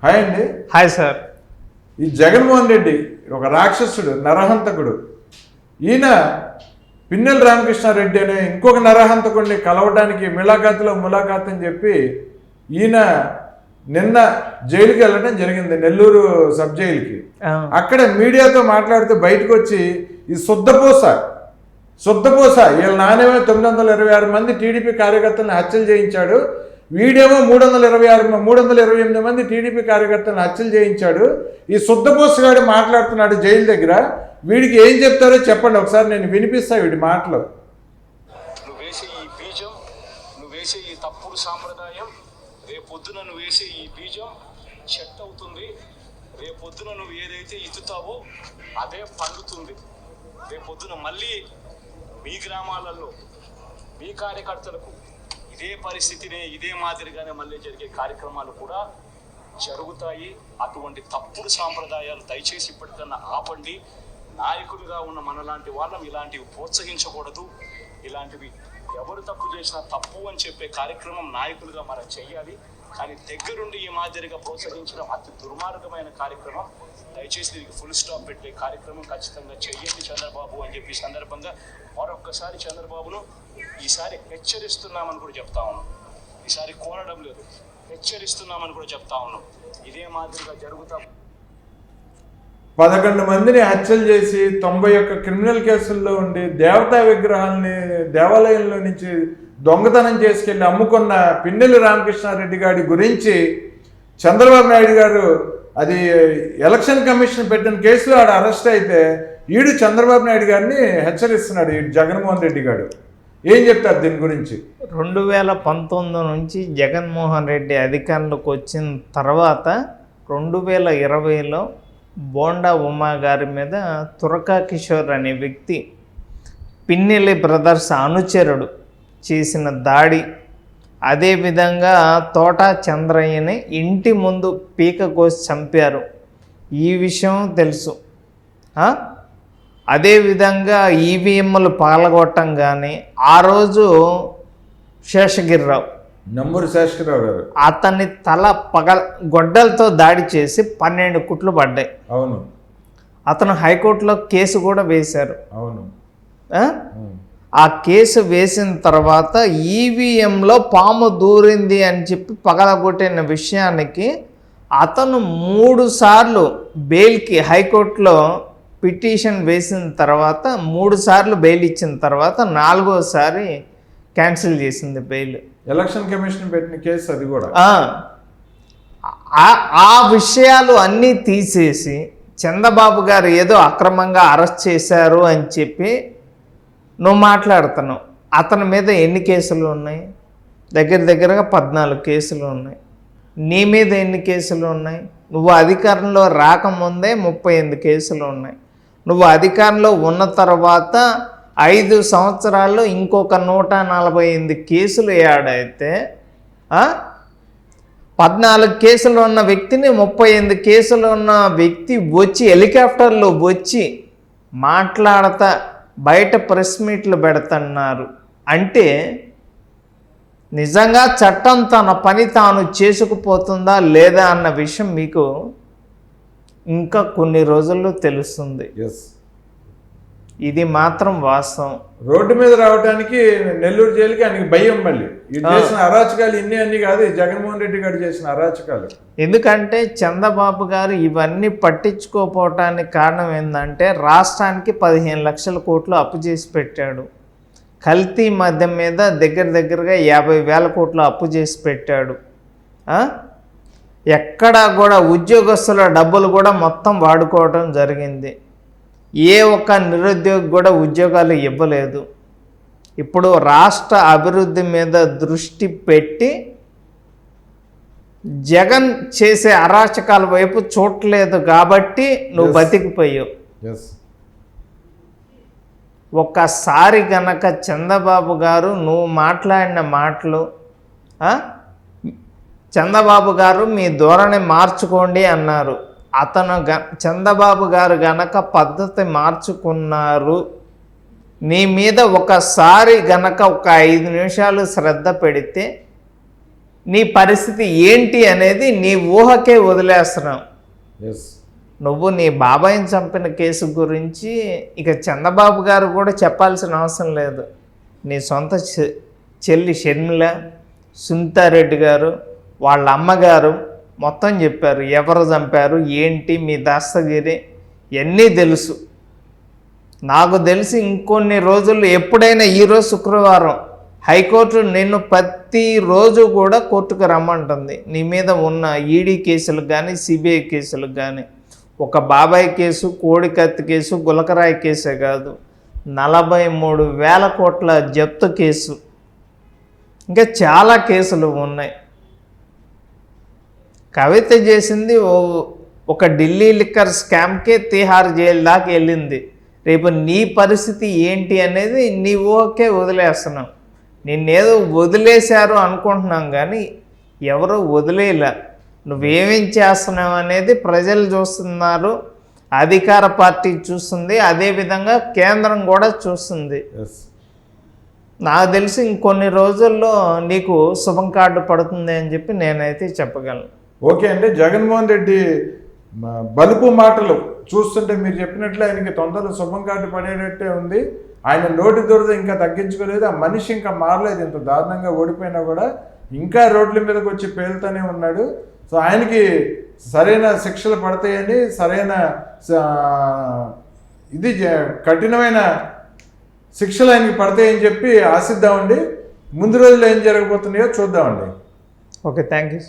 Hi అండి. Hi sir. ఈ జగన్మోహన్ రెడ్డి ఒక రాక్షసుడు, నరహంతకుడు. ఈయన పిన్నెల రామకృష్ణారెడ్డి అనే ఇంకొక నరహంతకుడిని కలవడానికి ములాఖాత్ అని చెప్పి ఈయన నిన్న జైలుకి వెళ్ళడం జరిగింది, నెల్లూరు సబ్ జైలుకి. అక్కడ మీడియాతో మాట్లాడుతూ బయటకు వచ్చి ఈ శుద్ధపూస వీళ్ళ నానేమో 926 మంది టీడీపీ కార్యకర్తలను హత్యలు చేయించాడు, వీడేమో 328 మంది టీడీపీ కార్యకర్తలను హత్యలు చేయించాడు. ఈ శుద్ధపూసగాడు మాట్లాడుతున్నాడు జైలు దగ్గర. వీడికి ఏం చెప్తారో చెప్పండి ఒకసారి, నేను వినిపిస్తా వీడి మాటలు. నువ్వు వేసే ఈ బీజం, నువ్వు వేసే ఈ తప్పుడు సాంప్రదాయం, రేపొద్దున నువ్వు వేసే ఈ బీజం చెట్టు అవుతుంది. రేపొద్దున నువ్వు ఏదైతే ఇత్తుతావో అదే పండుతుంది. రేపొద్దున మళ్ళీ మీ గ్రామాలలో మీ కార్యకర్తలకు ఇదే పరిస్థితినే, ఇదే మాదిరిగానే మళ్ళీ జరిగే కార్యక్రమాలు కూడా జరుగుతాయి. అటువంటి తప్పుడు సాంప్రదాయాలు దయచేసి ఇప్పటికన్నా ఆపండి. నాయకులుగా ఉన్న మనలాంటి వాళ్ళం ఇలాంటివి ప్రోత్సహించకూడదు. ఇలాంటివి ఎవరు తప్పు చేసినా తప్పు అని చెప్పే కార్యక్రమం నాయకులుగా మనం చెయ్యాలి. కానీ దగ్గరుండి ఈ మాదిరిగా ప్రోత్సహించడం అతి దుర్మార్గమైన కార్యక్రమం. దయచేసి దీనికి ఫుల్ స్టాప్ పెట్టే కార్యక్రమం ఖచ్చితంగా చెయ్యండి చంద్రబాబు అని చెప్పి సందర్భంగా మరొక్కసారి చంద్రబాబును ఈసారి హెచ్చరిస్తున్నామని కూడా చెప్తా ఉన్నాం. ఈసారి కోరడం లేదు, హెచ్చరిస్తున్నామని కూడా చెప్తా ఉన్నాం. ఇదే మాదిరిగా జరుగుతాం. 11 మందిని హత్యలు చేసి 91 క్రిమినల్ కేసుల్లో ఉండి దేవతా విగ్రహాలని దేవాలయంలో నుంచి దొంగతనం చేసుకెళ్ళి అమ్ముకున్న పిన్నెల రామకృష్ణారెడ్డి గారి గురించి చంద్రబాబు నాయుడు గారు అది ఎలక్షన్ కమిషన్ పెట్టిన కేసులో ఆడ అరెస్ట్ అయితే ఈడు చంద్రబాబు నాయుడు గారిని హెచ్చరిస్తున్నాడు ఈ జగన్మోహన్ రెడ్డి గారు. ఏం చెప్తారు దీని గురించి? 2019 నుంచి జగన్మోహన్ రెడ్డి అధికారంలోకి వచ్చిన తర్వాత 2020లో బోండా ఉమా గారి మీద తురకా కిషోర్ అనే వ్యక్తి పిన్నెల్లి బ్రదర్స్ అనుచరుడు చేసిన దాడి, అదేవిధంగా తోటా చంద్రయ్యని ఇంటి ముందు పీక కోసి చంపారు. ఈ విషయం తెలుసు. అదేవిధంగా ఈవీఎంలు పగలగొట్టం కానీ ఆ రోజు శేషగిరిరావు, నంబూరు శేషగిరిరావు గారు, అతన్ని తల గొడ్డలతో దాడి చేసి 12 కుట్లు పడ్డాయి. అవును. అతను హైకోర్టులో కేసు కూడా వేశారు. అవును. ఆ కేసు వేసిన తర్వాత ఈవీఎంలో పాము దూరింది అని చెప్పి పగలగొట్టిన విషయానికి అతను 3 సార్లు బెయిల్కి హైకోర్టులో పిటిషన్ వేసిన తర్వాత 3 సార్లు బెయిల్ ఇచ్చిన తర్వాత 4వసారి క్యాన్సిల్ చేసింది బెయిల్. ఎలక్షన్ కమిషన్ పెట్టిన కేసు అది కూడా. ఆ విషయాలు అన్నీ తీసేసి చంద్రబాబు గారు ఏదో అక్రమంగా అరెస్ట్ చేశారు అని చెప్పి నువ్వు మాట్లాడుతున్నావు. అతని మీద ఎన్ని కేసులు ఉన్నాయి? దగ్గరగా 14 కేసులు ఉన్నాయి. నీ మీద ఎన్ని కేసులు ఉన్నాయి? నువ్వు అధికారంలో రాకముందే 38 కేసులు ఉన్నాయి. నువ్వు అధికారంలో ఉన్న తర్వాత 5 సంవత్సరాల్లో ఇంకొక 148 కేసులు ఏడైతే 14 కేసులు ఉన్న వ్యక్తిని 38 కేసులు ఉన్న వ్యక్తి వచ్చి హెలికాప్టర్లో వచ్చి మాట్లాడతా బయట ప్రెస్ మీట్లు పెడుతున్నారు అంటే నిజంగా చట్టం తన పని తాను చేసుకుపోతుందా లేదా అన్న విషయం మీకు ఇంకా కొన్ని రోజుల్లో తెలుస్తుంది. ఇది మాత్రం వాస్తవం. రోడ్డు మీద రావడానికి నెల్లూరు జైలుకి ఆయనకి భయం. మళ్ళీ ఇది చేసిన అరాచకాలు అన్ని కాదు, జగన్మోహన్ రెడ్డి గారు చేసిన అరాచకాలు. ఎందుకంటే చంద్రబాబు గారు ఇవన్నీ పట్టించుకోపోవటానికి కారణం ఏంటంటే రాష్ట్రానికి 15 లక్షల కోట్లు అప్పు చేసి పెట్టాడు. కల్తీ మద్యం మీద దగ్గరగా 50,000 కోట్లు అప్పు చేసి పెట్టాడు. ఎక్కడా కూడా ఉద్యోగస్తుల డబ్బులు కూడా మొత్తం వాడుకోవడం జరిగింది. ఏ ఒక్క నిరుద్యోగి కూడా ఉద్యోగాలు ఇవ్వలేదు. ఇప్పుడు రాష్ట్ర అభివృద్ధి మీద దృష్టి పెట్టి జగన్ చేసే అరాచకాల వైపు చూడలేదు కాబట్టి నువ్వు బతికిపోయావు. ఒక్కసారి గనక చంద్రబాబు గారు నువ్వు మాట్లాడిన మాటలు, చంద్రబాబు గారు మీ ధోరణి మార్చుకోండి అన్నారు. చంద్రబాబు గారు గనక పద్ధతి మార్చుకున్నారు. నీ మీద ఒకసారి గనక ఒక 5 నిమిషాలు శ్రద్ధ పెడితే నీ పరిస్థితి ఏంటి అనేది నీ ఊహకే వదిలేస్తున్నావు. ఎస్, నువ్వు నీ బాబాయిని చంపిన కేసు గురించి ఇక చంద్రబాబు గారు కూడా చెప్పాల్సిన అవసరం లేదు. నీ సొంత చెల్లి షర్మిల, సునీతారెడ్డి గారు, వాళ్ళ అమ్మగారు మొత్తం చెప్పారు ఎవరు చంపారు ఏంటి, మీ దాస్తగిరి ఇవన్నీ తెలుసు. నాకు తెలిసి ఇంకొన్ని రోజుల్లో ఎప్పుడైనా ఈరోజు శుక్రవారం హైకోర్టు నిన్ను ప్రతిరోజు కూడా కోర్టుకు రమ్మంటుంది. నీ మీద ఉన్న ఈడీ కేసులకు కానీ సిబిఐ కేసులకు కానీ. ఒక బాబాయ్ కేసు, కోడికత్తి కేసు, గులకరాయి కేసే కాదు, 43,000 కోట్ల జప్తు కేసు, ఇంకా చాలా కేసులు ఉన్నాయి. కవిత చేసింది ఒక ఢిల్లీ లిక్కర్ స్కామ్కే తిహార్ జైలు దాకా వెళ్ళింది. రేపు నీ పరిస్థితి ఏంటి అనేది నీ ఊహకే వదిలేస్తున్నాం. నిన్నేదో వదిలేశారు అనుకుంటున్నాం కానీ ఎవరు వదిలేలా. నువ్వేమేం చేస్తున్నావు అనేది ప్రజలు చూస్తున్నారు, అధికార పార్టీ చూస్తుంది, అదేవిధంగా కేంద్రం కూడా చూస్తుంది. ఎస్. నాకు తెలిసి ఇంకొన్ని రోజుల్లో నీకు శుభం కార్డు పడుతుంది అని చెప్పి నేనైతే చెప్పగలను. ఓకే అండి, జగన్మోహన్ రెడ్డి బలుపు మాటలు చూస్తుంటే మీరు చెప్పినట్లు ఆయనకి తొందరలో శుభం కార్డు పడేటట్టే ఉంది. ఆయన నోటి దురద ఇంకా తగ్గించుకోలేదు. ఆ మనిషి ఇంకా మారలేదు. ఇంత దారుణంగా ఓడిపోయినా కూడా ఇంకా రోడ్ల మీదకి వచ్చి పేలుతూనే ఉన్నాడు. సో ఆయనకి సరైన శిక్షలు పడతాయని, సరైన కఠినమైన శిక్షలు ఆయనకి పడతాయని చెప్పి ఆశిద్దామండి. ముందు రోజుల్లో ఏం జరగబోతున్నాయో చూద్దామండి. Okay, thank you.